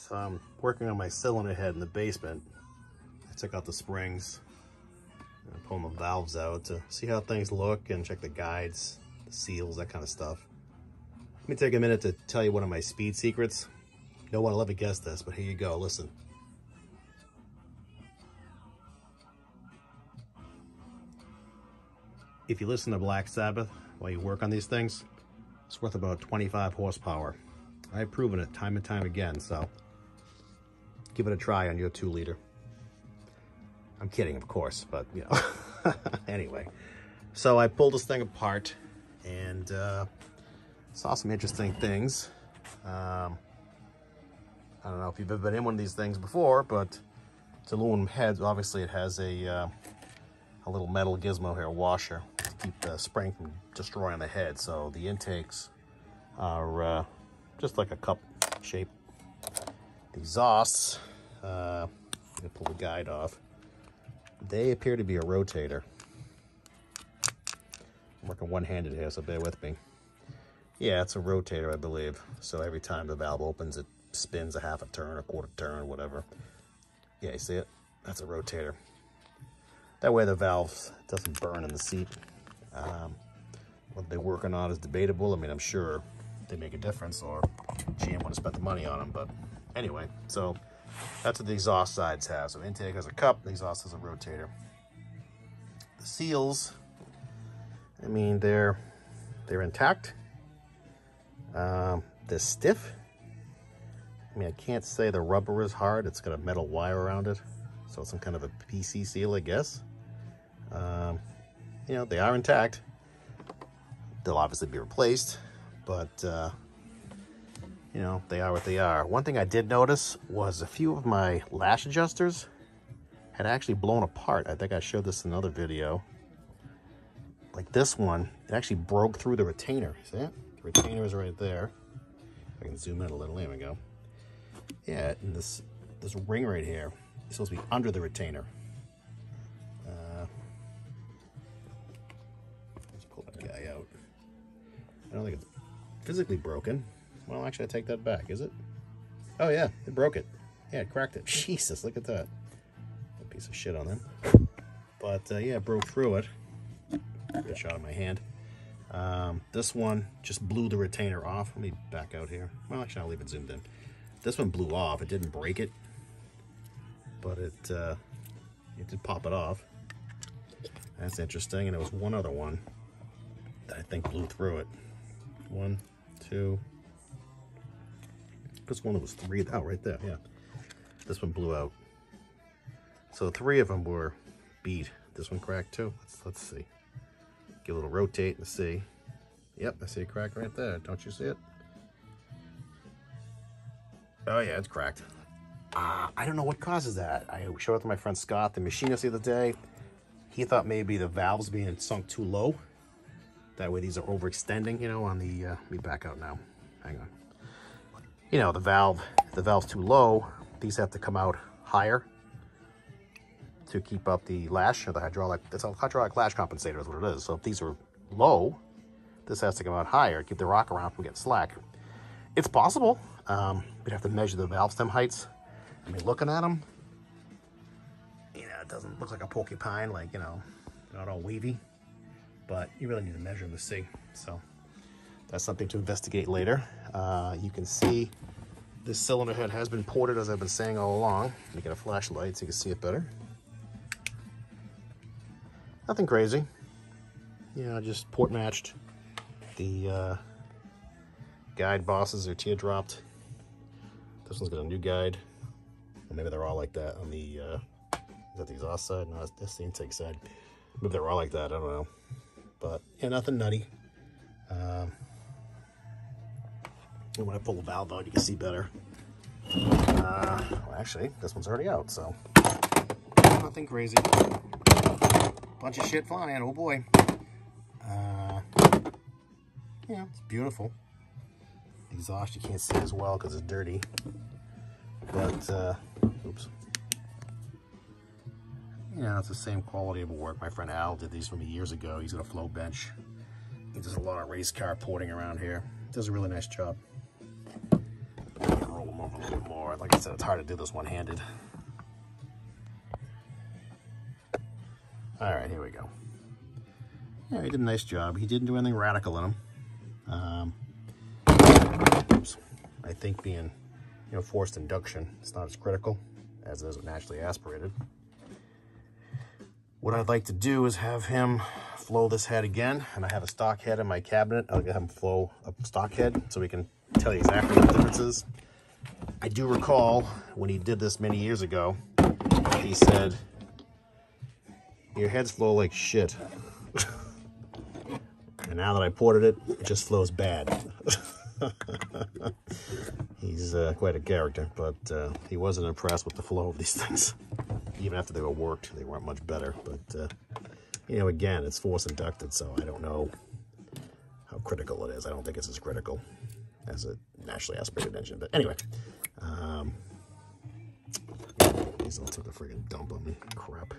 So I'm working on my cylinder head in the basement. I took out the springs, and pulling the valves out to see how things look and check the guides, the seals, that kind of stuff. Let me take a minute to tell you one of my speed secrets. No one will ever guess this, but here you go, listen. If you listen to Black Sabbath while you work on these things, it's worth about 25 horsepower. I've proven it time and time again, so give it a try on your 2-liter. I'm kidding, of course, but you know. Anyway, so I pulled this thing apart and saw some interesting things. I don't know if you've ever been in one of these things before, but it's aluminum heads. Obviously, it has a little metal gizmo here, a washer, to keep the spring from destroying the head. So the intakes are just like a cup shape. The exhausts, I'm gonna pull the guide off. They appear to be a rotator. I'm working one-handed here, so bear with me. Yeah, it's a rotator, I believe. So every time the valve opens, it spins a half a turn, a quarter turn, whatever. Yeah, you see it? That's a rotator. That way the valve doesn't burn in the seat. What they're working on is debatable. I mean, I'm sure they make a difference, or GM would have spent the money on them. But anyway, so that's what the exhaust sides have. So intake has a cup, the exhaust has a rotator. The seals, I mean, they're intact. They're stiff. I mean, I can't say the rubber is hard. It's got a metal wire around it, so it's some kind of a PC seal, I guess. You know, they are intact. They'll obviously be replaced, but you know, they are what they are. One thing I did notice was a few of my lash adjusters had actually blown apart. I think I showed this in another video. Like this one, it actually broke through the retainer. See it? The retainer is right there. I can zoom in a little. There we go. Yeah, and this ring right here is supposed to be under the retainer. Let's pull that guy out. I don't think it's physically broken. Well, actually, I take that back. Is it? Oh, yeah, it broke it. Yeah, it cracked it. Jesus, look at that. A piece of shit on them. But, yeah, it broke through it. Good shot of my hand. This one just blew the retainer off. Let me back out here. Well, actually, I'll leave it zoomed in. This one blew off. It didn't break it, but it did pop it off. That's interesting. And there was one other one that I think blew through it. 1, 2. This one that was 3. Oh, right there. Yeah, this one blew out. So 3 of them were beat. This one cracked too. Let's see. Give a little rotate and see. Yep, I see a crack right there. Don't you see it? Oh yeah, it's cracked. I don't know what causes that. I showed it to my friend Scott, the machinist, the other day. He thought maybe the valve's being sunk too low. That way these are overextending, you know, on the, let me back out now. Hang on. You know, the valve's too low. These have to come out higher to keep up the lash, or the hydraulic, that's a hydraulic lash compensator is what it is. So if these are low, this has to come out higher, keep the rock around from getting slack. It's possible. We'd have to measure the valve stem heights. I mean, looking at them, you know, it doesn't look like a porcupine, like, you know, not all wavy, but you really need to measure them to see. So that's something to investigate later. You can see this cylinder head has been ported, as I've been saying all along. Let me get a flashlight so you can see it better. Nothing crazy. You know, just port matched. The guide bosses are teardropped. This one's got a new guide. Or maybe they're all like that on the, is that the exhaust side? No, that's the intake side. Maybe they're all like that, I don't know. But, yeah, nothing nutty. And when I pull the valve out, you can see better. Well, actually, this one's already out, so nothing crazy. Bunch of shit flying, oh boy. Yeah, it's beautiful. The exhaust you can't see as well because it's dirty. But, oops. Yeah, it's the same quality of work. My friend Al did these for me years ago. He's got a flow bench. He does a lot of race car porting around here. Does a really nice job. Roll them over a little bit more. Like I said, it's hard to do this one-handed. All right, here we go. Yeah, he did a nice job. He didn't do anything radical in him. Oops. I think being, forced induction, it's not as critical as it is naturally aspirated. What I'd like to do is have him flow this head again, and I have a stock head in my cabinet. I'll have him flow a stock head so we can tell you exactly what the difference is. I do recall when he did this many years ago, he said, your heads flow like shit. And now that I ported it, it just flows bad. He's quite a character, but he wasn't impressed with the flow of these things. Even after they were worked, they weren't much better. But, again, it's force inducted, so I don't know how critical it is. I don't think it's as critical as a naturally aspirated engine. But anyway, these all took a friggin' dump on me. Crap.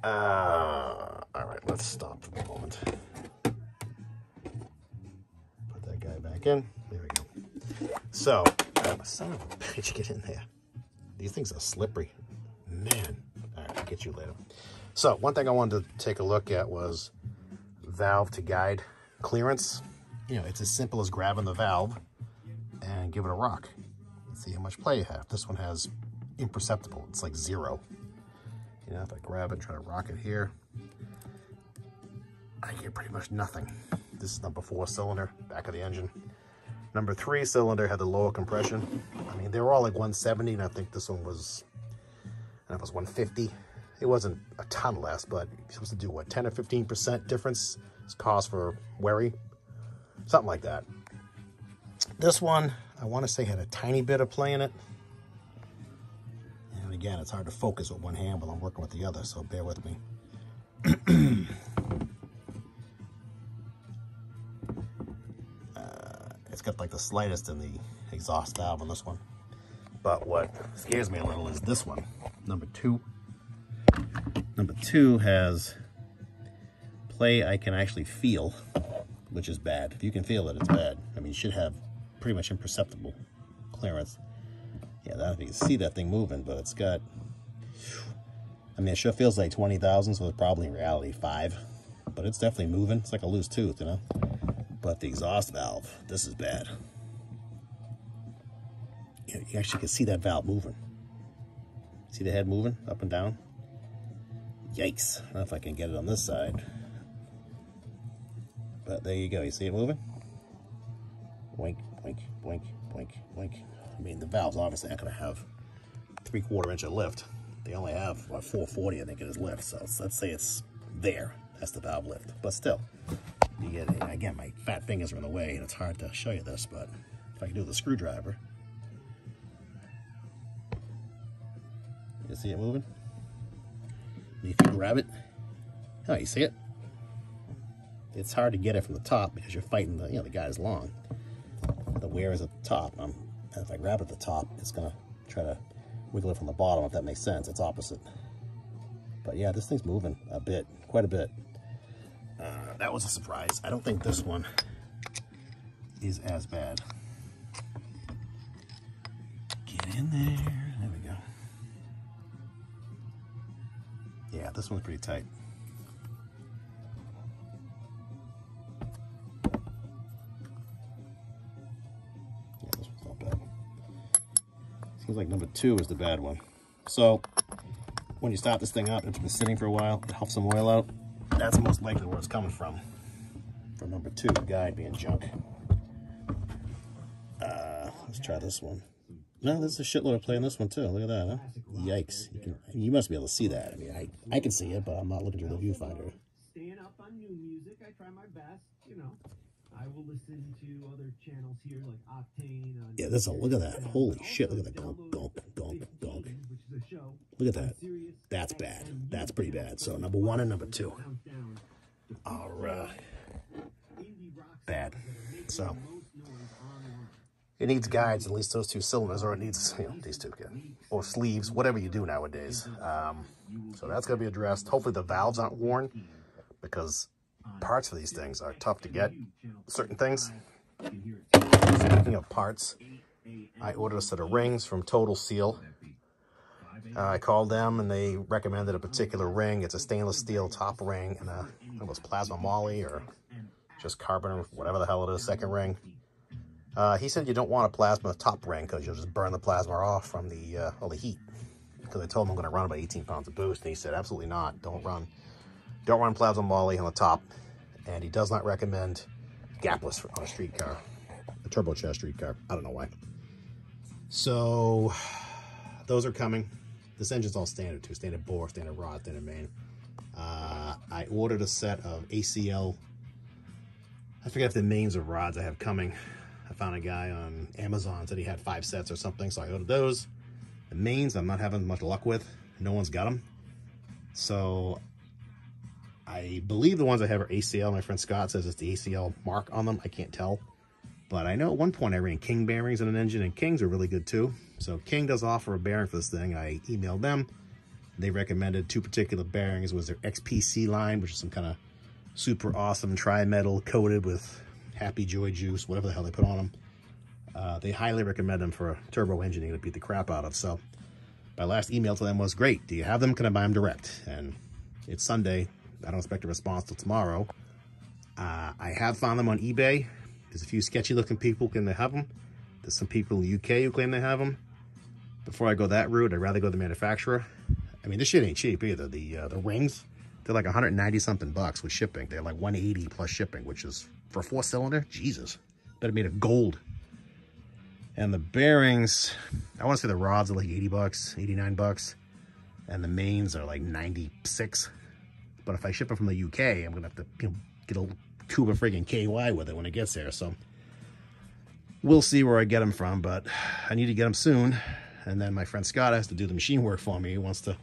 All right, let's stop for the moment. Put that guy back in. There we go. So, son of a bitch, get in there. These things are slippery. Man. All right, I'll get you later. So, one thing I wanted to take a look at was valve to guide clearance. It's as simple as grabbing the valve and give it a rock. Let's see how much play you have. This one has imperceptible. It's like 0. If I grab it and try to rock it here, I get pretty much nothing. This is number 4 cylinder, back of the engine. Number 3 cylinder had the lower compression. I mean, they were all like 170, and I think this one was, I don't know if it was 150. It wasn't a ton less, but you're supposed to do, what, 10 or 15% difference? It's cost for Wherry, something like that. This one, I want to say, had a tiny bit of play in it. And again, it's hard to focus with one hand while I'm working with the other, so bear with me. It's got like the slightest in the exhaust valve on this one. But what scares me a little is this one, number 2. Number 2 has play I can actually feel, which is bad. If you can feel it, it's bad. I mean, you should have pretty much imperceptible clearance. Yeah, I don't know if you can see that thing moving, but it's got, I mean, it sure feels like 20,000, so it's probably in reality 5. But it's definitely moving. It's like a loose tooth, But the exhaust valve, this is bad. You actually can see that valve moving. See the head moving up and down? Yikes. I don't know if I can get it on this side. But there you go. You see it moving? Boink, boink, boink, boink, boink. I mean, the valve's obviously not going to have 3/4 inch of lift. They only have, what, 440, I think it is, lift. So let's say it's there. That's the valve lift. But still, you get it. Again, my fat fingers are in the way, and it's hard to show you this, but if I can do the screwdriver. You see it moving? If you grab it, oh, you see it? It's hard to get it from the top because you're fighting the, the guy's long. The wear is at the top. If I grab at the top, it's gonna try to wiggle it from the bottom, if that makes sense. It's opposite. But yeah, this thing's moving a bit, quite a bit. That was a surprise. I don't think this one is as bad. Get in there. There we go. Yeah, this one's pretty tight. Yeah, this one's not bad. Seems like number 2 is the bad one. So, when you start this thing up, it's been sitting for a while, it huffs some oil out. That's most likely where it's coming from. From number 2, the guide being junk. Let's try this one. No, there's a shitload of play in this one too. Look at that, huh? Yikes. You must be able to see that. I mean, I can see it, but I'm not looking through the viewfinder. Staying up on new music, I try my best, I will listen to other channels here like Octane. Yeah, look at that. Holy shit, look at that. Gonk, gonk, gonk, gonk. Look at that. That's bad. That's pretty bad. So number 1 and number 2 are bad. So it needs guides, at least those 2 cylinders, or it needs, these 2 again, or sleeves, whatever you do nowadays. So that's going to be addressed. Hopefully the valves aren't worn, because parts for these things are tough to get. Certain things. Speaking of parts, I ordered a set of rings from Total Seal. I called them and they recommended a particular ring. It's a stainless steel top ring and it was plasma moly or just carbon or whatever the hell it is, second ring. He said you don't want a plasma top ring because you'll just burn the plasma off from all the heat. Because I told him I'm going to run about 18 pounds of boost, and he said absolutely not. Don't run plasma moly on the top. And he does not recommend gapless on a street car, a turbocharged street car. I don't know why. So those are coming. This engine's all standard too, standard bore, standard rod, standard main. I ordered a set of ACL. I forget if the mains or rods I have coming. I found a guy on Amazon said he had 5 sets or something, so I ordered those. The mains I'm not having much luck with. No one's got them. So I believe the ones I have are ACL. My friend Scott says it's the ACL mark on them. I can't tell. But I know at one point I ran King bearings in an engine, and Kings are really good too. So King does offer a bearing for this thing. I emailed them. They recommended 2 particular bearings. It was their XPC line, which is some kind of super awesome tri-metal coated with happy joy juice, whatever the hell they put on them. They highly recommend them for a turbo engine you're gonna beat the crap out of. So my last email to them was, great, do you have them? Can I buy them direct? And it's Sunday. I don't expect a response till tomorrow. I have found them on eBay. There's a few sketchy looking people who claim they have them. There's some people in the UK who claim they have them. Before I go that route, I'd rather go to the manufacturer. I mean, this shit ain't cheap either. The rings, they're like 190 something bucks with shipping. They're like 180 plus shipping, which is for a 4-cylinder. Jesus, better made of gold. And the bearings, I want to say the rods are like 80 bucks, 89 bucks, and the mains are like 96. But if I ship it from the UK, I'm gonna have to, get a tube of friggin' KY with it when it gets there. So we'll see where I get them from, but I need to get them soon. And then my friend Scott has to do the machine work for me. He wants to,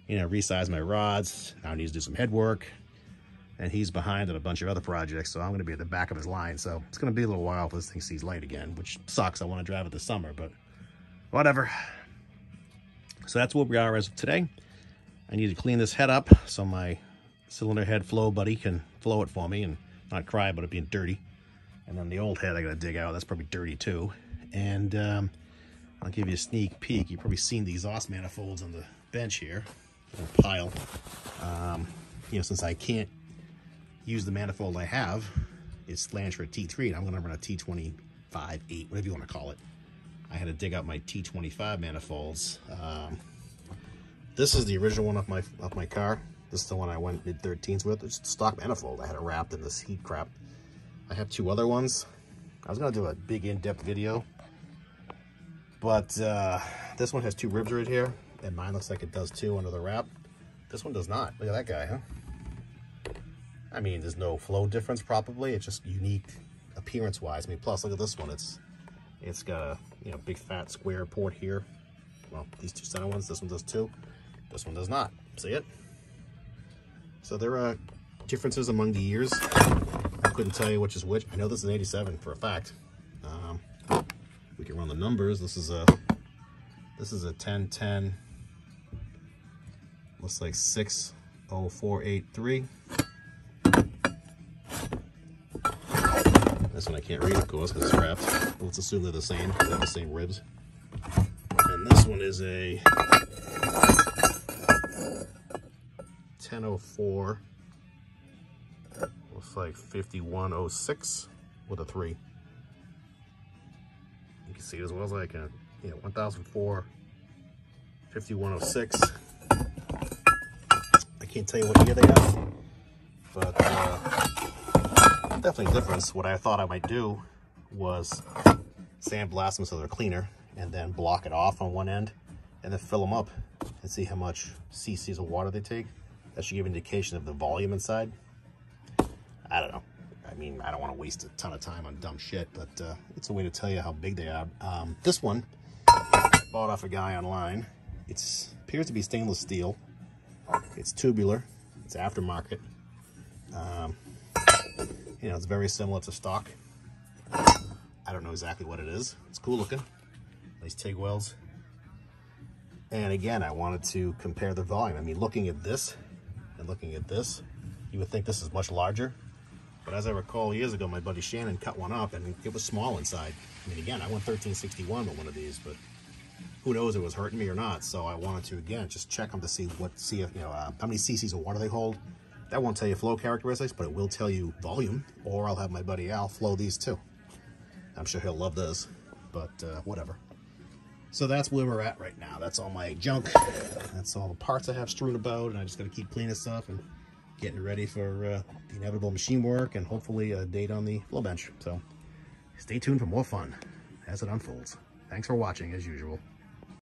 resize my rods. I need to do some head work. And he's behind on a bunch of other projects, so I'm going to be at the back of his line. So it's going to be a little while before this thing sees light again, which sucks. I want to drive it this summer, but whatever. So that's where we are as of today. I need to clean this head up so my cylinder head flow buddy can flow it for me and not cry about it being dirty. And then the old head I got to dig out. That's probably dirty too. And I'll give you a sneak peek. You've probably seen the exhaust manifolds on the bench here, a pile. Since I can't use the manifold I have, it's flanged for a T3, and I'm going to run a T25, 8, whatever you want to call it. I had to dig out my T25 manifolds. This is the original one of my car. This is the one I went mid-13s with. It's stock manifold. I had it wrapped in this heat crap. I have 2 other ones. I was going to do a big in-depth video, but this one has 2 ribs right here, and mine looks like it does too under the wrap. This one does not. Look at that guy, huh? I mean, there's no flow difference probably. It's just unique appearance-wise. I mean, plus look at this one. It's got a big fat square port here. Well, these 2 center ones. This one does too. This one does not. See it? So there are differences among the years. I couldn't tell you which is which. I know this is an 87 for a fact. We can run the numbers. This is a 1010. Looks like 60483. This one I can't read, of course, because it's wrapped. But let's assume they're the same. They have the same ribs. And this one is a 1004. Looks like 5106 with a 3. You can see it as well as I can. 1004, 5106. I can't tell you what year they are, but definitely a difference. What I thought I might do was sandblast them so they're cleaner, and then block it off on one end, and then fill them up and see how much cc's of water they take. That should give an indication of the volume inside. I don't know. I mean, I don't want to waste a ton of time on dumb shit, but it's a way to tell you how big they are. This one, bought off a guy online. It appears to be stainless steel. It's tubular. It's aftermarket. It's very similar to stock. I don't know exactly what it is. It's cool looking. Nice TIG welds. And again, I wanted to compare the volume. I mean, looking at this and looking at this, you would think this is much larger. But as I recall, years ago, my buddy Shannon cut one up, and it was small inside. I mean, again, I went 1361 with one of these, but who knows if it was hurting me or not. So I wanted to, again, just check them to see if, you know, how many cc's of water they hold. That won't tell you flow characteristics, but it will tell you volume, or I'll have my buddy Al flow these too. I'm sure he'll love this, but whatever. So that's where we're at right now. That's all my junk. That's all the parts I have strewn about, and I just got to keep cleaning stuff and getting ready for the inevitable machine work and hopefully a date on the flow bench. So stay tuned for more fun as it unfolds. Thanks for watching as usual.